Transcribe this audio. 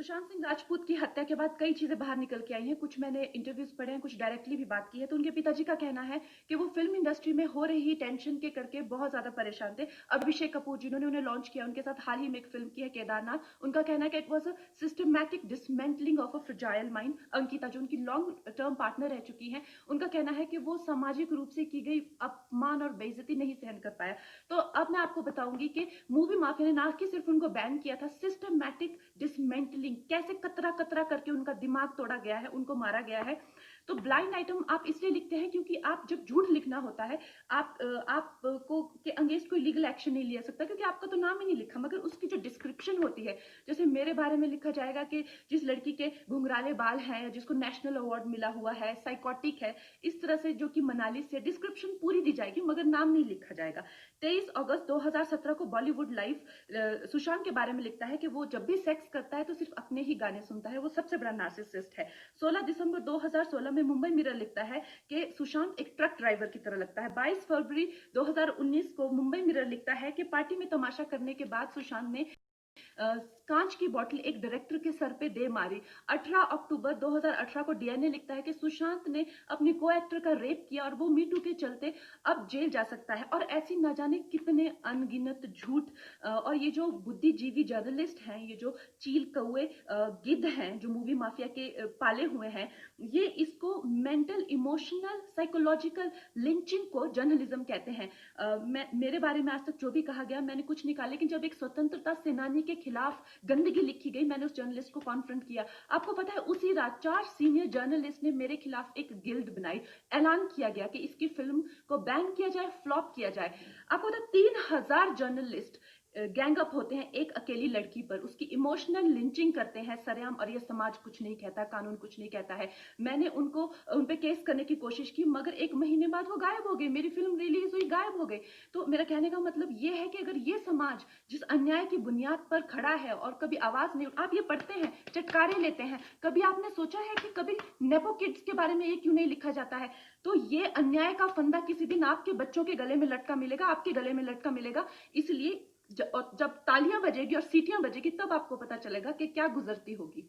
सुशांत सिंह राजपूत की हत्या के बाद कई चीजें बाहर निकल के आई हैं। कुछ मैंने इंटरव्यूज पढ़े हैं, कुछ डायरेक्टली भी बात की है। तो उनके पिताजी का कहना है कि वो फिल्म इंडस्ट्री में हो रही टेंशन के करके बहुत ज्यादा परेशान थे। अभिषेक कपूर जिन्होंने उन्हें लॉन्च किया, उनके साथ हाल ही में एक फिल्म की है केदारनाथ। उनका कहना है कि it was a systematic dismantling of a fragile mind. Ankita जो उनकी लॉन्ग टर्म पार्टनर रह चुकी है, उनका कहना है कि वो सामाजिक रूप से की गई अपमान और बेइज्जती नहीं सहन कर पाया। तो अब मैं आपको बताऊंगी कि मूवी माफिया ने ना कि सिर्फ उनको बैन किया था, सिस्टमैटिक डिसमेंटलिंग, कैसे कतरा कतरा करके उनका दिमाग तोड़ा गया है, उनको मारा गया है। तो ब्लाइंड आइटम आप इसलिए लिखते हैं क्योंकि आप जब झूठ लिखना होता है, आप को के अगेंस्ट कोई लीगल एक्शन नहीं लिया सकता, क्योंकि आपका तो नाम ही नहीं लिखा, मगर उसकी जो डिस्क्रिप्शन होती है, जैसे मेरे बारे में लिखा जाएगा कि जिस लड़की के घुंघराले बाल हैं, जिसको नेशनल अवार्ड मिला हुआ है, साइकोटिक है, इस तरह से, जो कि मनाली से, डिस्क्रिप्शन पूरी दी जाएगी मगर नाम नहीं लिखा जाएगा। 23 अगस्त 2017 को बॉलीवुड लाइव सुशांत के बारे में लिखता है कि वो जब भी सेक्स करता है तो सिर्फ अपने ही गाने सुनता है, वो सबसे बड़ा नार्सिसिस्ट है। 16 दिसंबर 2016 में मुंबई मिरर लिखता है कि सुशांत एक ट्रक ड्राइवर की तरह लगता है। 22 फरवरी 2019 को मुंबई मिरर लिखता है कि पार्टी में तमाशा करने के बाद सुशांत ने कांच की बोतल एक डायरेक्टर के सर पे दे मारी। 18 अक्टूबर 2018 को डीएनए लिखता है कि सुशांत ने अपनी को एक्टर का रेप किया और वो मीटू के चलते अब जेल जा सकता है। और ऐसी न जाने कितने अनगिनत झूठ। और ये जो बुद्धिजीवी जर्नलिस्ट हैं, ये जो चील कौए गिद्ध हैं, जो मूवी माफिया के पाले हुए हैं, ये इसको मेंटल इमोशनल साइकोलॉजिकल लिंचिंग को जर्नलिज्म कहते हैं। मेरे बारे में आज तक जो भी कहा गया मैंने कुछ नहीं कहा, लेकिन जब एक स्वतंत्रता सेनानी के खिलाफ गंदगी लिखी गई, मैंने उस जर्नलिस्ट को कॉन्फ्रंट किया। आपको पता है, उसी रात 4 सीनियर जर्नलिस्ट ने मेरे खिलाफ एक गिल्ड बनाई। ऐलान किया गया कि इसकी फिल्म को बैन किया जाए, फ्लॉप किया जाए। आपको पता है, 3000 जर्नलिस्ट गैंग अप होते हैं एक अकेली लड़की पर, उसकी इमोशनल लिंचिंग करते हैं सरेआम, और ये समाज कुछ नहीं कहता, कानून कुछ नहीं कहता है। मैंने उन पे केस करने की कोशिश की, मगर 1 महीने बाद वो गायब हो गई। मेरी फिल्म रिलीज हुई, गायब हो गई। तो मेरा कहने का मतलब ये है कि अगर ये समाज जिस अन्याय की बुनियाद पर खड़ा है और कभी आवाज नहीं, आप ये पढ़ते हैं, चटकारे लेते हैं, कभी आपने सोचा है कि कभी नेपो किड्स के बारे में ये क्यों नहीं लिखा जाता है? तो ये अन्याय का फंदा किसी दिन आपके बच्चों के गले में लटका मिलेगा, आपके गले में लटका मिलेगा। इसलिए जब तालियां बजेगी और सीटियां बजेगी, तब आपको पता चलेगा कि क्या गुजरती होगी।